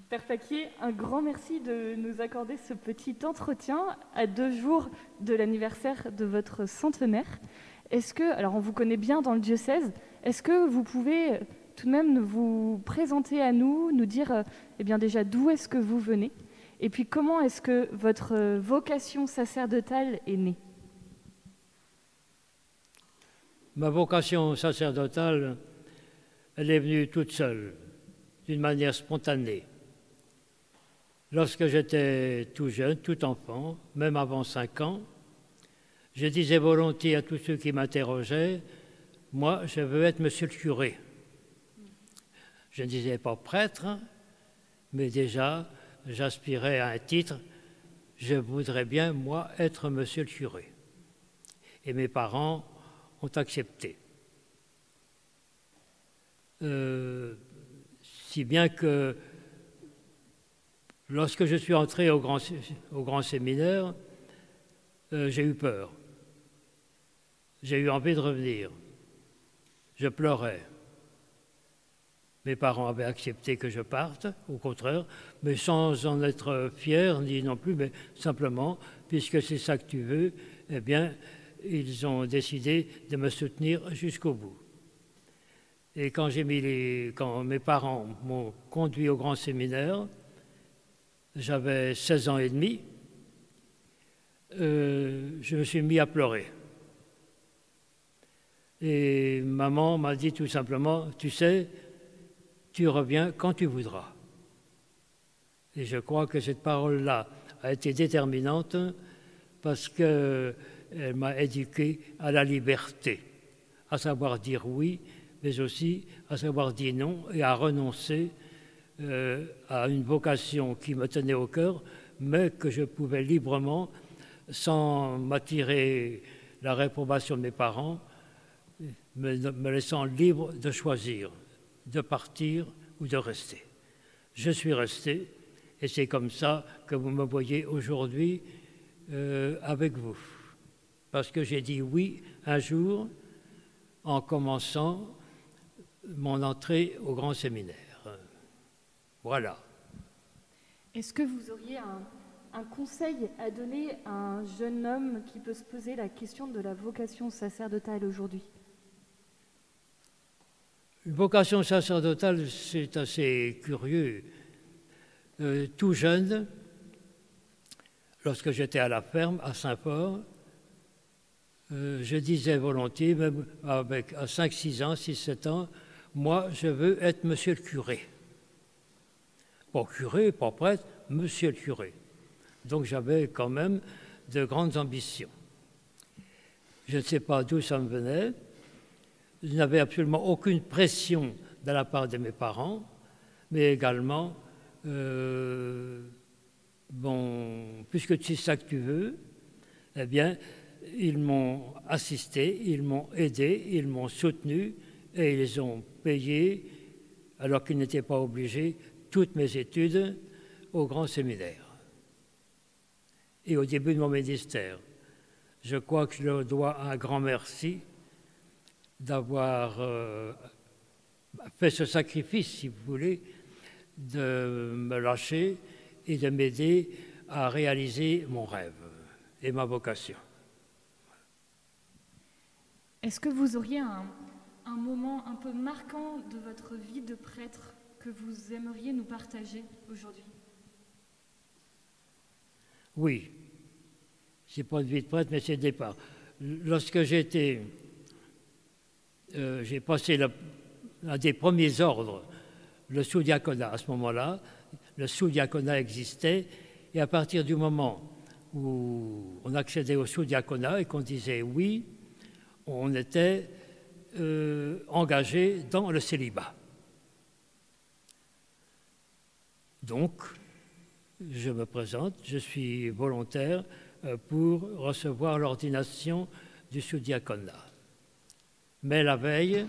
Père Paquier, un grand merci de nous accorder ce petit entretien à 2 jours de l'anniversaire de votre centenaire. Est-ce que, alors on vous connaît bien dans le diocèse, est-ce que vous pouvez tout de même vous présenter à nous, nous dire eh bien déjà d'où est-ce que vous venez, et puis comment est-ce que votre vocation sacerdotale est née? Ma vocation sacerdotale, elle est venue toute seule, d'une manière spontanée. Lorsque j'étais tout jeune, tout enfant, même avant 5 ans, je disais volontiers à tous ceux qui m'interrogeaient, « Moi, je veux être monsieur le curé ». Je ne disais pas prêtre, mais déjà, j'aspirais à un titre. Je voudrais bien, moi, être monsieur le curé. Et mes parents ont accepté. Si bien que lorsque je suis entré au grand séminaire, j'ai eu peur. J'ai eu envie de revenir. Je pleurais. Mes parents avaient accepté que je parte, au contraire, mais sans en être fier, ni non plus, mais simplement, puisque c'est ça que tu veux, eh bien, ils ont décidé de me soutenir jusqu'au bout. Et quand mes parents m'ont conduit au grand séminaire, j'avais 16 ans et demi, je me suis mis à pleurer. Et maman m'a dit tout simplement, tu sais, tu reviens quand tu voudras. Et je crois que cette parole-là a été déterminante parce qu'elle m'a éduqué à la liberté, à savoir dire oui, mais aussi à savoir dire non et à renoncer à une vocation qui me tenait au cœur, mais que je pouvais librement, sans m'attirer la réprobation de mes parents, me laissant libre de choisir, de partir ou de rester. Je suis resté, et c'est comme ça que vous me voyez aujourd'hui avec vous. Parce que j'ai dit oui un jour en commençant mon entrée au grand séminaire. Voilà. Est-ce que vous auriez un conseil à donner à un jeune homme qui peut se poser la question de la vocation sacerdotale aujourd'hui? Une vocation sacerdotale, c'est assez curieux. Tout jeune, lorsque j'étais à la ferme, à Saint-Port, je disais volontiers, même à 5-6 ans, 6-7 ans, moi, je veux être monsieur le curé. Pas curé, pas prêtre, monsieur le curé. Donc j'avais quand même de grandes ambitions. Je ne sais pas d'où ça me venait. Je n'avais absolument aucune pression de la part de mes parents, mais également, puisque tu sais ça que tu veux, eh bien, ils m'ont assisté, ils m'ont aidé, ils m'ont soutenu et ils ont payé, alors qu'ils n'étaient pas obligés, toutes mes études au grand séminaire. Et au début de mon ministère, je crois que je leur dois un grand merci d'avoir fait ce sacrifice, si vous voulez, de me lâcher et de m'aider à réaliser mon rêve et ma vocation. Est-ce que vous auriez un moment un peu marquant de votre vie de prêtre que vous aimeriez nous partager aujourd'hui? Oui, c'est pas une vie de prêtre, mais c'est le départ. Lorsque j'ai passé un des premiers ordres, le sous-diaconat. À ce moment-là, le sous-diaconat existait, et à partir du moment où on accédait au sous-diaconat et qu'on disait oui, on était engagé dans le célibat. Donc, je me présente, je suis volontaire pour recevoir l'ordination du sous-diaconat. Mais la veille,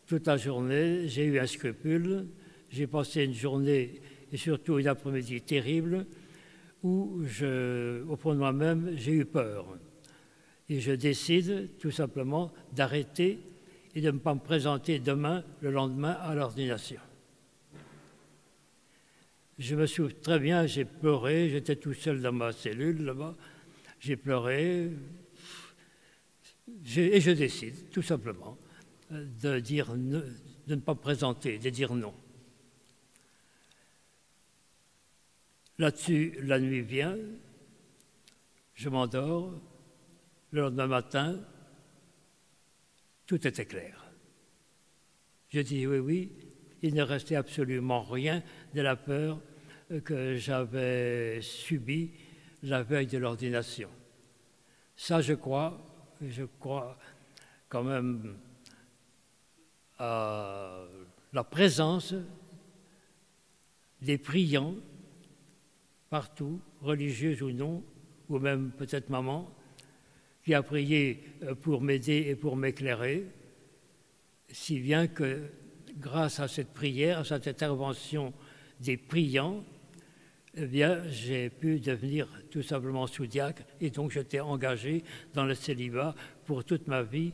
toute la journée, j'ai eu un scrupule. J'ai passé une journée et surtout une après-midi terrible où, au fond de moi-même, j'ai eu peur. Et je décide tout simplement d'arrêter et de ne pas me présenter le lendemain, à l'ordination. Je me souviens très bien, j'ai pleuré, j'étais tout seul dans ma cellule là-bas, j'ai pleuré, et je décide tout simplement de dire de ne pas me présenter, de dire non. Là-dessus, la nuit vient, je m'endors, le lendemain matin, tout était clair. Je dis oui, oui, il ne restait absolument rien de la peur que j'avais subie la veille de l'ordination. Ça, je crois quand même à la présence des priants partout, religieux ou non, ou même peut-être maman, qui a prié pour m'aider et pour m'éclairer, si bien que grâce à cette prière, à cette intervention des priants, eh bien, j'ai pu devenir tout simplement sous-diacre et donc j'étais engagé dans le célibat pour toute ma vie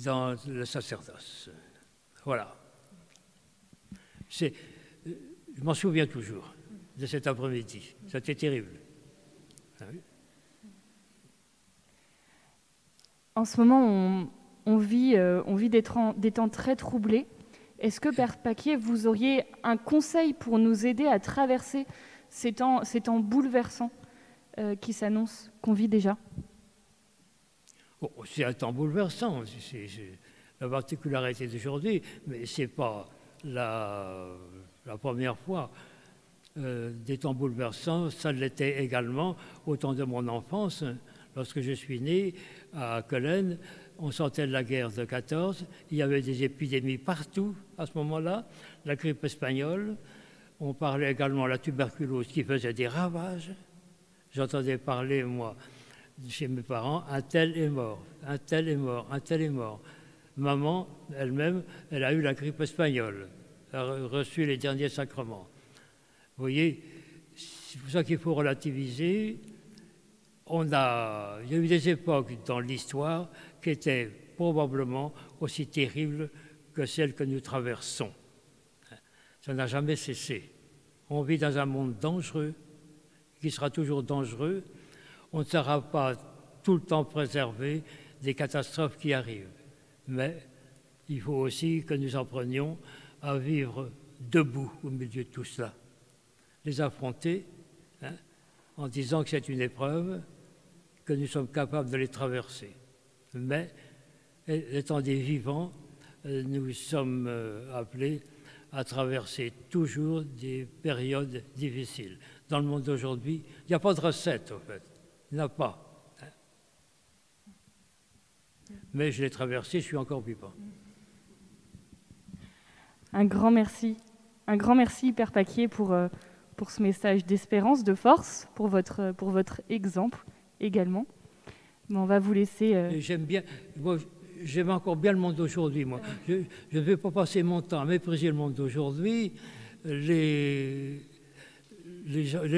dans le sacerdoce. Voilà. Je m'en souviens toujours de cet après-midi. C'était terrible. Ah oui. En ce moment, on vit des temps très troublés. Est-ce que, Père Paquier, vous auriez un conseil pour nous aider à traverser ces temps bouleversants qui s'annoncent, qu'on vit déjà? C'est un temps bouleversant. C'est la particularité d'aujourd'hui, mais ce n'est pas la première fois. Des temps bouleversants, ça l'était également au temps de mon enfance. Lorsque je suis né à Cologne, on sortait de la guerre de 14, il y avait des épidémies partout à ce moment-là, la grippe espagnole, on parlait également de la tuberculose qui faisait des ravages. J'entendais parler, moi, chez mes parents, un tel est mort, un tel est mort, un tel est mort. Maman, elle-même, elle a eu la grippe espagnole, elle a reçu les derniers sacrements. Vous voyez, c'est pour ça qu'il faut relativiser. Il y a eu des époques dans l'histoire qui étaient probablement aussi terribles que celles que nous traversons. Ça n'a jamais cessé. On vit dans un monde dangereux, qui sera toujours dangereux. On ne sera pas tout le temps préservé des catastrophes qui arrivent. Mais il faut aussi que nous apprenions à vivre debout au milieu de tout cela. Les affronter, en disant que c'est une épreuve, que nous sommes capables de les traverser. Mais, étant des vivants, nous sommes appelés à traverser toujours des périodes difficiles. Dans le monde d'aujourd'hui, il n'y a pas de recette, en fait. Il n'y en a pas. Mais je l'ai traversé, je suis encore vivant. Un grand merci, Père Paquier, pour ce message d'espérance, de force, pour votre exemple également. Mais on va vous laisser... J'aime bien... J'aime encore bien le monde d'aujourd'hui, moi. Je ne vais pas passer mon temps à mépriser le monde d'aujourd'hui. Les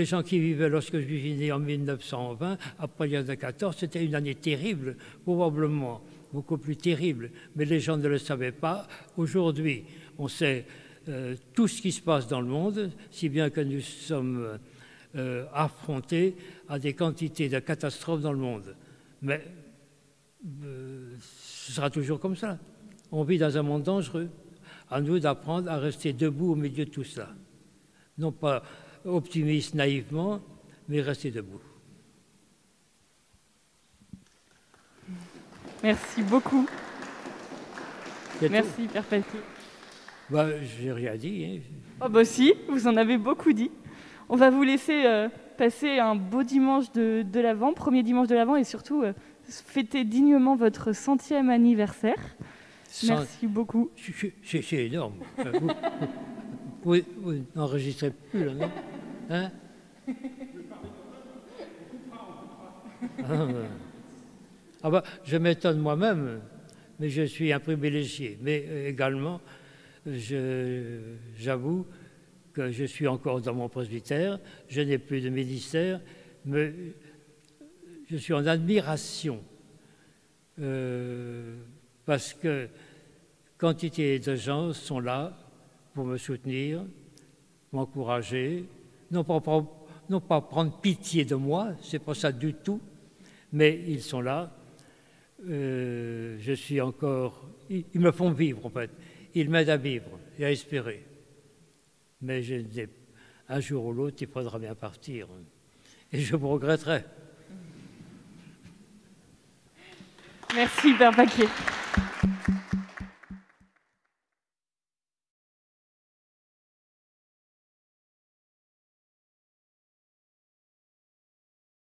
gens qui vivaient lorsque je suis né en 1920, après la guerre de 14, c'était une année terrible, probablement beaucoup plus terrible, mais les gens ne le savaient pas. Aujourd'hui, on sait tout ce qui se passe dans le monde, si bien que nous sommes affrontés à des quantités de catastrophes dans le monde. Mais ce sera toujours comme ça. On vit dans un monde dangereux. À nous d'apprendre à rester debout au milieu de tout cela. Non pas optimiste naïvement, mais rester debout. Merci beaucoup. Merci, tout. Père Paquier. J'ai rien dit. Hein. Oh bah si, vous en avez beaucoup dit. On va vous laisser passer un beau dimanche de l'Avent, premier dimanche de l'Avent, et surtout fêter dignement votre 100e anniversaire. Merci beaucoup. C'est énorme. Vous n'enregistrez plus, là, non? Hein? Je m'étonne moi-même, mais je suis un privilégié. Mais également, j'avoue que je suis encore dans mon presbytère, je n'ai plus de ministère, mais je suis en admiration parce que quantité de gens sont là pour me soutenir, m'encourager, non pas prendre pitié de moi, c'est pas ça du tout, mais ils sont là. Je suis encore... Ils me font vivre, en fait. Ils m'aident à vivre et à espérer. Mais un jour ou l'autre, il faudra bien partir. Et je vous regretterai. Merci, Père Paquet.